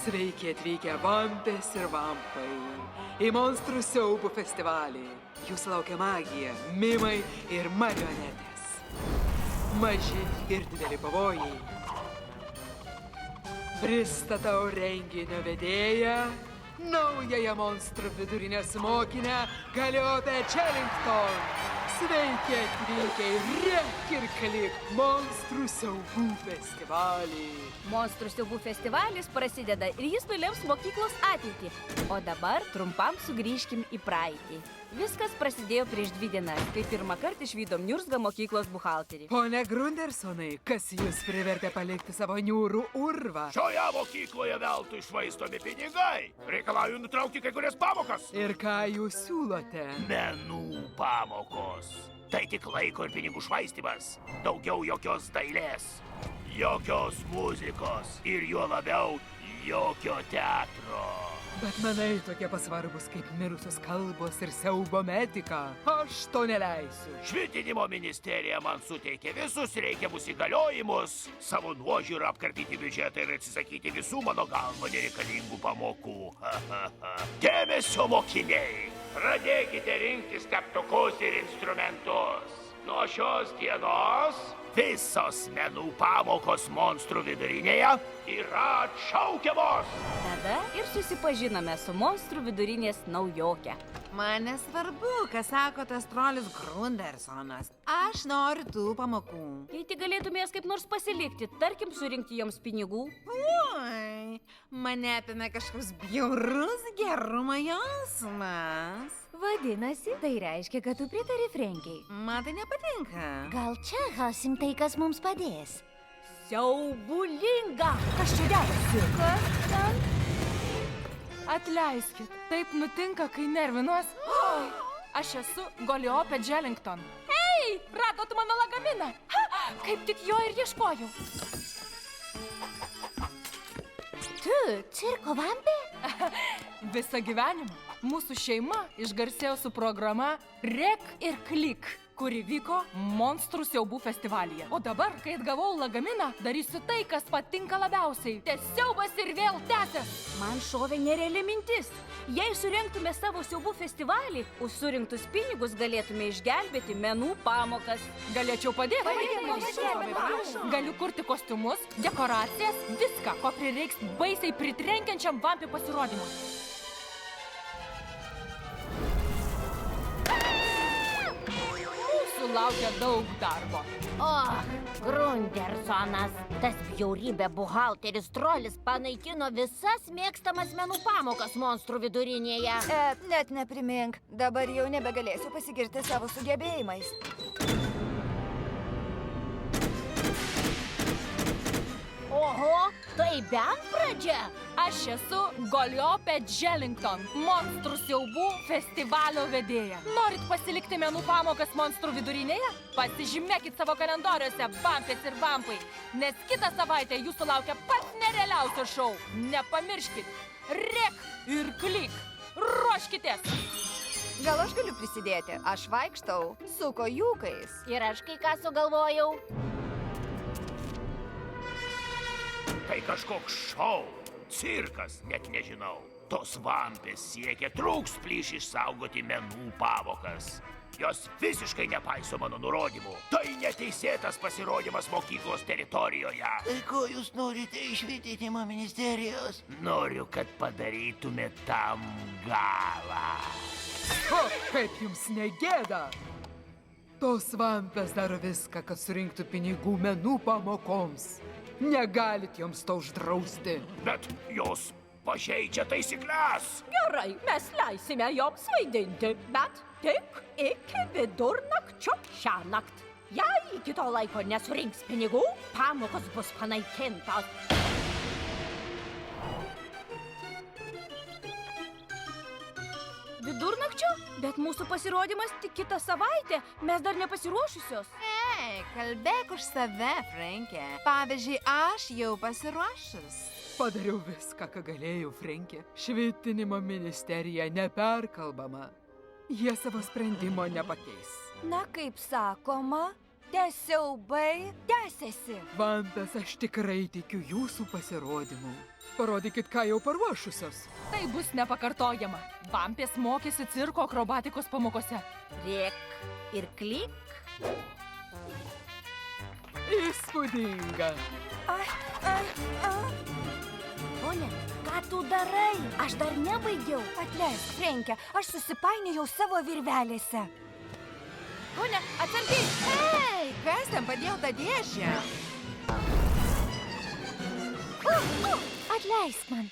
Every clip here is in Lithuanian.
Sveiki atvykę vampės ir vampai į monstrų siaubų festivalį. Jūsų laukia magija, mimai ir marionetės. Maži ir dideli pavojai. Pristatau renginio vedėją, naująją monstrų vidurinės mokinę Galiopę Čelington. Sveiki atvykę į Rek ir Klik monstrų siaubų festivalį. Monstrų siaubų festivalis prasideda ir jis nulems mokyklos ateitį. O dabar trumpam sugrįžkim į praeitį. Viskas prasidėjo prieš 2 dienas, kai pirmą kartą išvydom niurzgą mokyklos buhalterį. Pone Grundersonai, kas jūs privertė palikti savo niūrų urvą? Šioje mokykloje veltui švaistomi pinigai. Reikalauju nutraukti kai kurias pamokas. Ir ką jūs siūlote? Menų pamokos. Tai tik laiko ir pinigų švaistymas. Daugiau jokios dailės, jokios muzikos ir juo labiau jokio teatro. Bet manai tokie pasvarbus kaip mirusios kalbos ir siaubo metika. Aš to neleisiu. Švitinimo ministerija man suteikė visus reikiamus įgaliojimus savo nuožiūrą apkarpyti biudžetą ir atsisakyti visų mano galva nereikalingų pamokų. Dėmesio mokiniai! Pradėkite rinktis teptukus ir instrumentus. Nuo šios dienos visos menų pamokos monstrų vidurinėje yra atšaukiamos. Tada ir susipažinome su monstrų vidurinės naujoke. Man nesvarbu, ką sako tas trolis Grundersonas. Aš noriu tų pamokų. Jei tik galėtumės kaip nors pasilikti, tarkim, surinkti joms pinigų. Oi, mane apėmė kažkoks bjaurus gerumo jausmas. Vadinasi, tai reiškia, kad tu pritari Frenkiai. Man tai nepatinka. Gal čia gausim tai, kas mums padės? Siaubulinga! Kas čia dedasi? Kas ten? Atleiskit, taip nutinka, kai nervinuos. Aš esu Galiopė Čelington. Ei, radot mano lagaminą? Ha, kaip tik jo ir ieškojau. Tu, cirko vampė? Visą gyvenimą mūsų šeima išgarsėjo su programa Rek ir Klik, kuri vyko monstrų siaubų festivalyje. O dabar, kai atgavau lagaminą, darysiu tai, kas patinka labiausiai. Siaubas ir vėl tęsės. Man šovė nereali mintis. Jei surengtume savo siaubų festivalį, už surinktus pinigus galėtume išgelbėti menų pamokas. Galėčiau padėti. Galiu kurti kostiumus, dekoracijas, viską, ko prireiks baisiai pritrenkiančiam vampių pasirodymui. Laukia daug darbo. O, Grundersonas, tas bjaurybė buhalteris trolis panaikino visas mėgstamas menų pamokas monstrų vidurinėje. Net neprimink, dabar jau nebegalėsiu pasigirti savo sugebėjimais. Oho, tai bent pradžia. Aš esu Galiopė Čelington, monstrų siaubų festivalio vedėja. Norit pasilikti menų pamokas monstrų vidurinėje? Pasižymėkit savo kalendoriuose, vampės ir vampai, nes kitą savaitę jūsų laukia pats nerealiausio šou. Nepamirškit, Rek ir Klik. Ruoškitės! Gal aš galiu prisidėti? Aš vaikštau su kojūkais. Ir aš kai ką sugalvojau. Tai kažkoks šou, cirkas, net nežinau. Tos vampės siekia trūksplyš išsaugoti menų pamokas. Jos visiškai nepaiso mano nurodymų. Tai neteisėtas pasirodymas mokyklos teritorijoje. Tai ko jūs norite iš švietimo ministerijos? Noriu, kad padarytumėt tam galą. O, kaip jums negėda? Tos vampės daro viską, kad surinktų pinigų menų pamokoms. Negalit joms to uždrausti. Bet jos pažeidžia taisyklės. Gerai, mes leisime joms vaidinti, bet tik iki vidurnakčio šiąnakt. Jei iki to laiko nesurinks pinigų, pamokos bus panaikintos. Vidurnakčio? Bet mūsų pasirodymas tik kitą savaitę. Mes dar nepasiruošusios. Ei, kalbėk už save, Frenkė. Pavyzdžiui, aš jau pasiruošus. Padariau viską, ką galėjau, Frenkė. Švitinimo ministerija neperkalbama. Jie savo sprendimo nepakeis. Na, kaip sakoma, Tie siaubai tęsiasi. Vampės, aš tikrai tikiu jūsų pasirodymu. Parodykit, ką jau paruošusios. Tai bus nepakartojama. Vampės mokėsi cirko akrobatikos pamokose. Rėk ir klyk. Įspūdinga. Ponia, ką tu darai? Aš dar nebaigiau. Atleisk, Frenke, aš susipainiojau savo virvelėse. Ponia, atsargiai. Ei, kas ten padėjo tą dėžę? Atleisk man.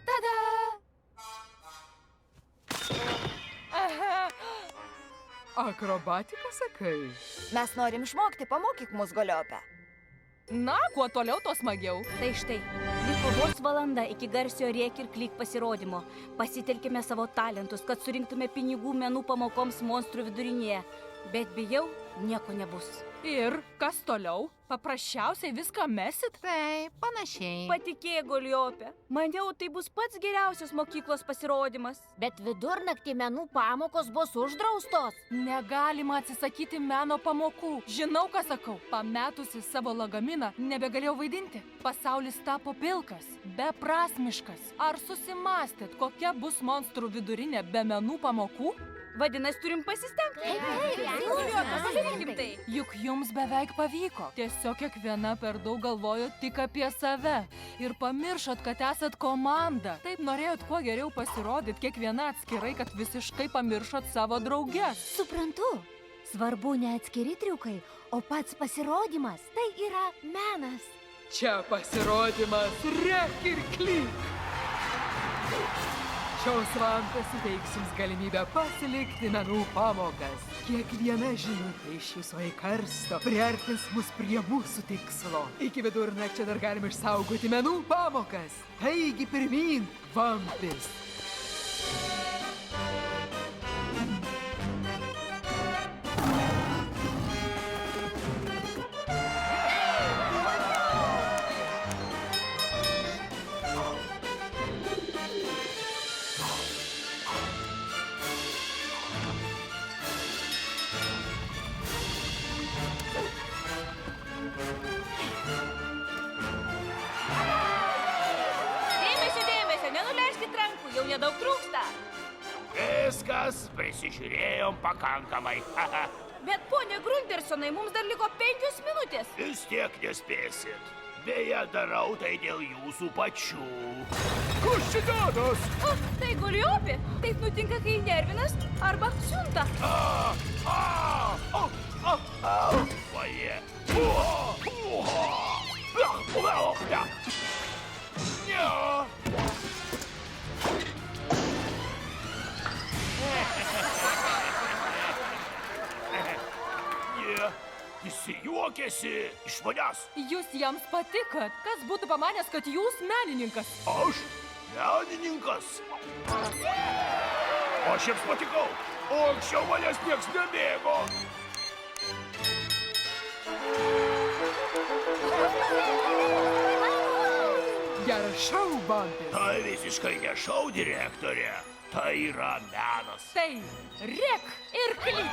Tada! Akrobatika, sakai? Mes norim išmokti, pamokyk mus, Galiopę. Na, kuo toliau, tuo smagiau. Tai štai, liko vos valanda iki garsiojo Rėk ir klyk pasirodymo. Pasitelkime savo talentus, kad surinktume pinigų menų pamokoms monstrų vidurinėje. Bet bijau, nieko nebus. Ir kas toliau? Paprasčiausiai viską mesit? Taip, panašiai. Patikėk, Galiopė. Maniau, tai bus pats geriausias mokyklos pasirodymas. Bet vidurnaktį menų pamokos bus uždraustos. Negalima atsisakyti meno pamokų. Žinau, ką sakau. Pametusi savo lagaminą, nebegalėjau vaidinti. Pasaulis tapo pilkas, beprasmiškas. Ar susimastėt, kokia bus monstrų vidurinė be menų pamokų? Vadinasi, turim pasistengti. Taip. Tai. Juk jums beveik pavyko. Tiesiog kiekviena per daug galvojo tik apie save. Ir pamiršot, kad esat komanda. Taip norėjot kuo geriau pasirodyti kiekviena atskirai, kad visiškai pamiršot savo drauges. Suprantu. Svarbu ne atskiri triukai, o pats pasirodymas. Tai yra menas. Čia pasirodymas Rėk ir klyk. Šios vampės suteiks jums galimybę pasilikti menų pamokas. Kiekviena žinutė iš jūsų karsto priartins mus prie mūsų tikslo. Iki vidurnakčio dar galime išsaugoti menų pamokas. Taigi pirmyn, vampės. Dėmesio, nenuleiskit rankų, jau nedaug trūksta. Viskas, prisižiūrėjom pakankamai. Bet, ponia Grundersonai, mums dar liko 5 minutės. Vis tiek nespėsit. Beje, darau tai dėl jūsų pačių. Kas čia dados? O, tai Galiopė. Taip nutinka, kai nervinas arba siunta. Vaje. Visi juokėsi iš manęs. Jūs jiems patikat. Kas būtų pamanęs, kad jūs menininkas? Aš menininkas. Aš jiems patikau, o anksčiau manęs nieks nemėgo. Geras šou, vampės. Tai visiškai ne šou, direktorė. Tai yra menas. Tai Rėk ir klyk.